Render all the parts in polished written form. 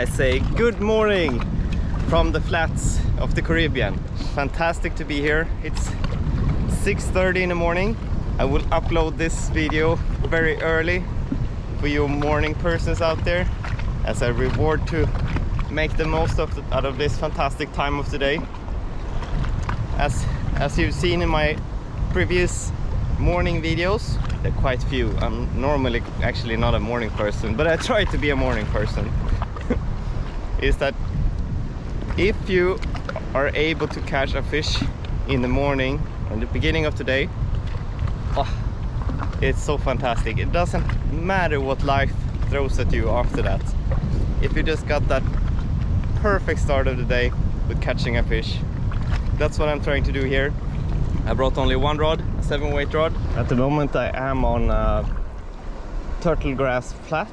I say good morning from the flats of the Caribbean. Fantastic to be here. It's 6:30 in the morning. I will upload this video very early for you morning persons out there as a reward to make the most out of this fantastic time of the day. As you've seen in my previous morning videos, they're quite few. I'm normally actually not a morning person, but I try to be a morning person. Is that if you are able to catch a fish in the morning, in the beginning of the day, oh, it's so fantastic. It doesn't matter what life throws at you after that. If you just got that perfect start of the day with catching a fish, that's what I'm trying to do here. I brought only one rod, a 7-weight rod. At the moment I am on a turtle grass flat.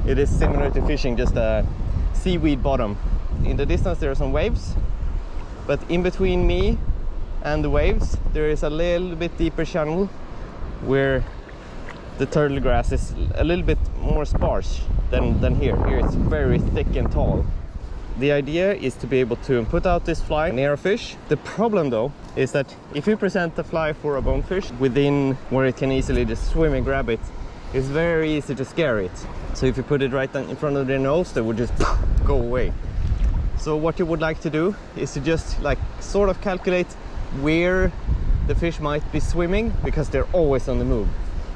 It is similar to fishing, just a seaweed bottom. In the distance there are some waves, but in between me and the waves there is a little bit deeper channel where the turtle grass is a little bit more sparse than here. Here it's very thick and tall. The idea is to be able to put out this fly near a fish. The problem though is that if you present the fly for a bonefish within where it can easily just swim and grab it, it's very easy to scare it. So if you put it right in front of their nose, they would just go away. So what you would like to do is to just like sort of calculate where the fish might be swimming, because they're always on the move,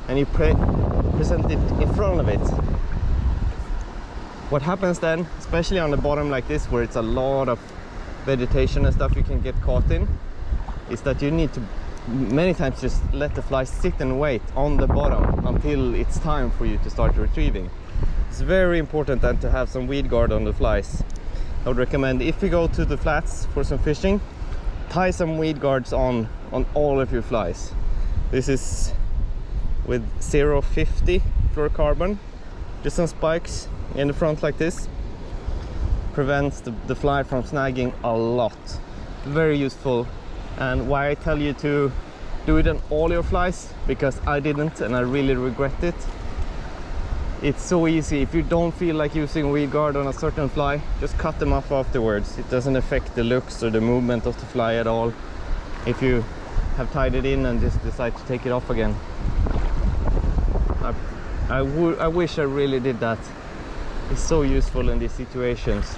and you present it in front of it. What happens then, especially on the bottom like this where it's a lot of vegetation and stuff you can get caught in, is that you need to many times just let the fly sit and wait on the bottom until it's time for you to start retrieving. It's very important then to have some weed guard on the flies. I would recommend, if you go to the flats for some fishing, tie some weed guards on all of your flies. This is with 0.50 fluorocarbon, just some spikes in the front like this. Prevents the fly from snagging a lot. Very useful. And why I tell you to do it on all your flies, because I didn't and I really regret it. It's so easy. If you don't feel like using a weed guard on a certain fly, just cut them off afterwards. It doesn't affect the looks or the movement of the fly at all if you have tied it in and just decide to take it off again. I wish I really did that. It's so useful in these situations.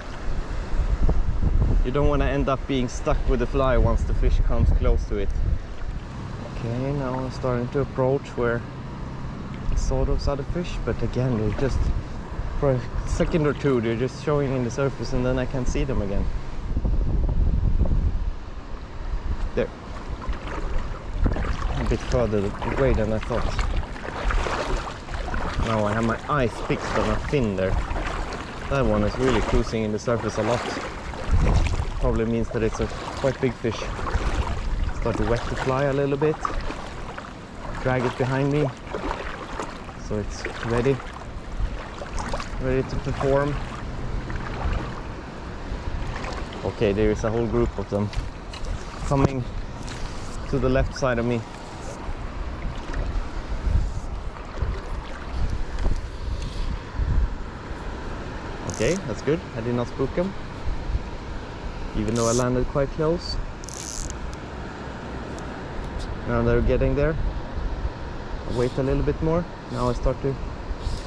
You don't want to end up being stuck with the fly once the fish comes close to it. Okay, now I'm starting to approach where I saw those other fish, but again, they're just, for a second or two, they're just showing in the surface and then I can't see them again. There. A bit further away than I thought. Now I have my eyes fixed on a fin there. That one is really cruising in the surface a lot. Probably means that it's a quite big fish. Start to wet the fly a little bit. Drag it behind me. So it's ready to perform. Okay, there is a whole group of them coming to the left side of me. Okay, that's good. I did not spook them, even though I landed quite close. Now they're getting there. I'll wait a little bit more. Now I start to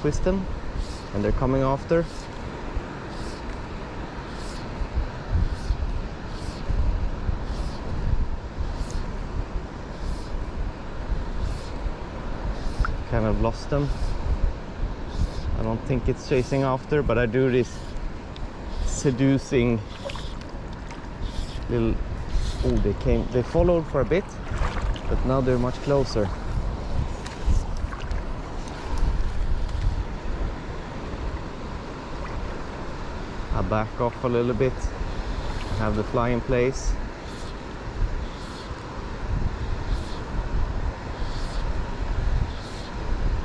twist them, and they're coming after. Kind of lost them. I don't think it's chasing after, but I do this seducing little... Oh, they followed for a bit, but now they're much closer. I back off a little bit, have the fly in place.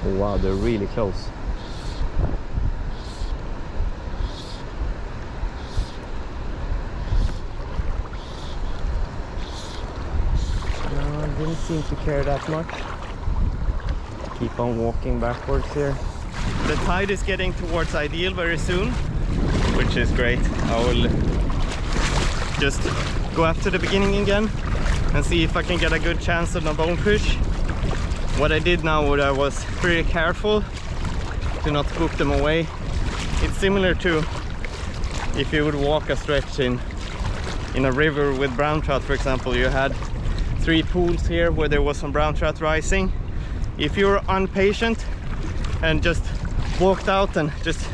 Oh wow, they're really close. Didn't seem to care that much. Keep on walking backwards here. The tide is getting towards ideal very soon. We're which is great. I will just go after the beginning again and see if I can get a good chance on a bonefish. What I did now was I was pretty careful to not spook them away. It's similar to if you would walk a stretch in a river with brown trout, for example. You had 3 pools here where there was some brown trout rising. If you're impatient and just walked out and just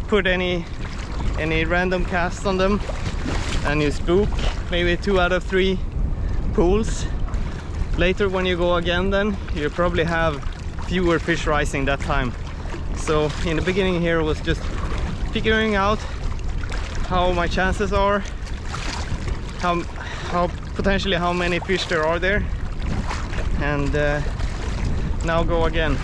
put any random cast on them and you spook maybe 2 out of 3 pools, later when you go again, then you probably have fewer fish rising that time. So in the beginning here was just figuring out how my chances are, how potentially how many fish there are there, and now go again.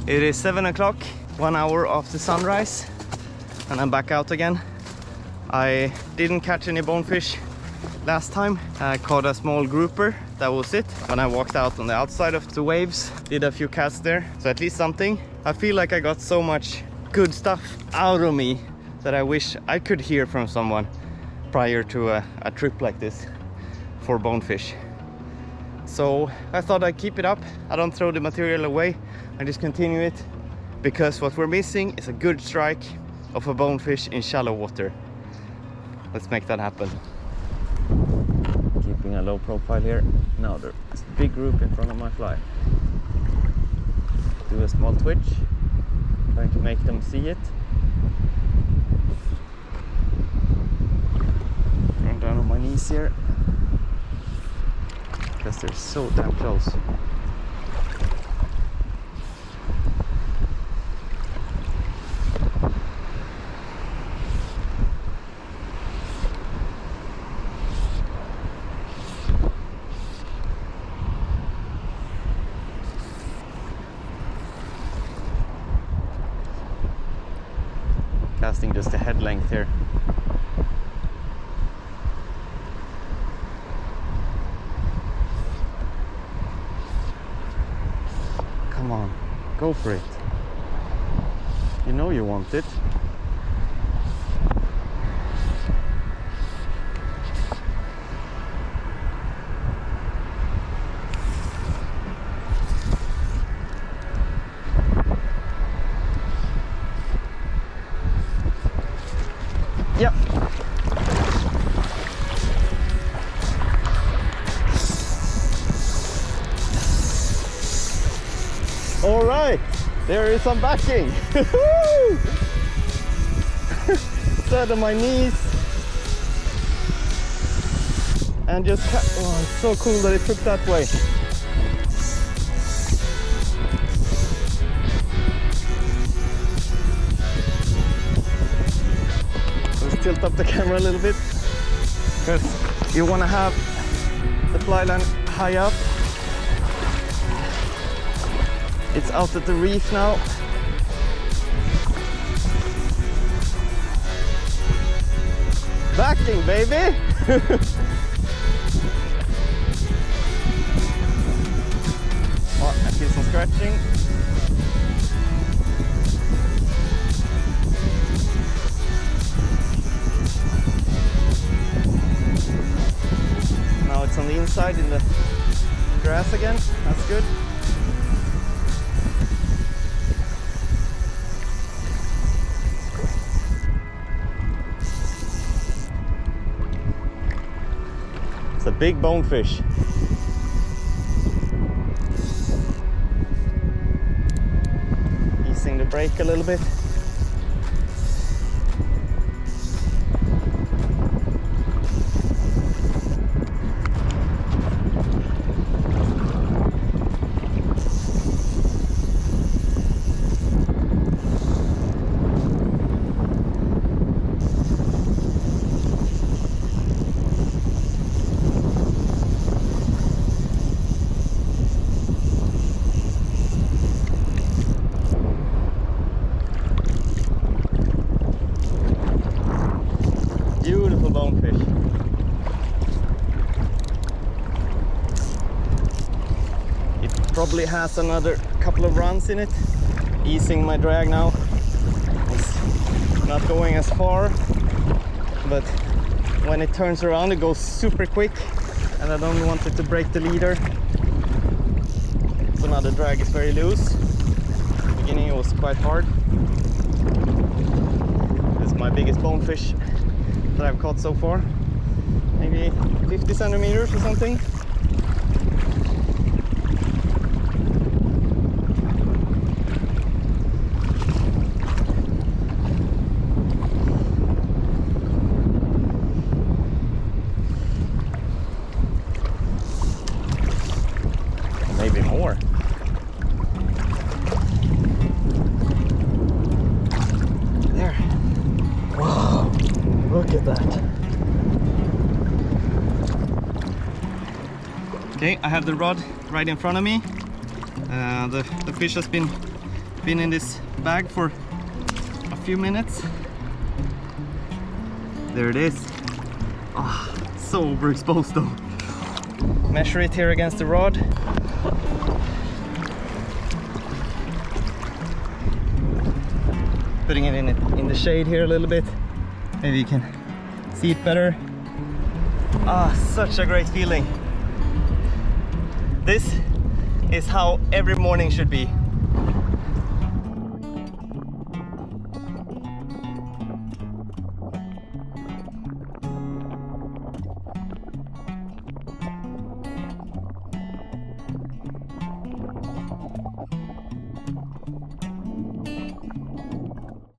It is 7 o'clock, 1 hour after sunrise, and I'm back out again. I didn't catch any bonefish last time. I caught a small grouper, that was it. When I walked out on the outside of the waves, did a few casts there, so at least something. I feel like I got so much good stuff out of me that I wish I could hear from someone prior to a trip like this for bonefish. So I thought I'd keep it up. I don't throw the material away, I just continue it, because what we're missing is a good strike of a bonefish in shallow water. Let's make that happen. Keeping a low profile here. Now there's a big group in front of my fly. Do a small twitch, trying to make them see it. Going down on my knees here, because they're so damn close. Casting just a head length here. Come on, go for it. You know you want it. Yep. All right, there is some backing. Set on my knees and just oh, it's so cool that it took that way. Tilt up the camera a little bit, because you want to have the fly line high up. It's out at the reef now. Backing, baby! Oh, I feel some scratching. It's on the inside in the grass again. That's good. It's a big bonefish. Easing the brake a little bit. Probably has another couple of runs in it. Easing my drag now. It's not going as far, but when it turns around it goes super quick, and I don't want it to break the leader. So now the drag is very loose. In the beginning it was quite hard. This is my biggest bonefish that I've caught so far. Maybe 50 centimeters or something. Maybe more. There. Wow, look at that. Okay, I have the rod right in front of me. The fish has been in this bag for a few minutes. There it is. Oh, so overexposed though. Measure it here against the rod. Putting it in the shade here a little bit. Maybe you can see it better. Ah, such a great feeling. This is how every morning should be.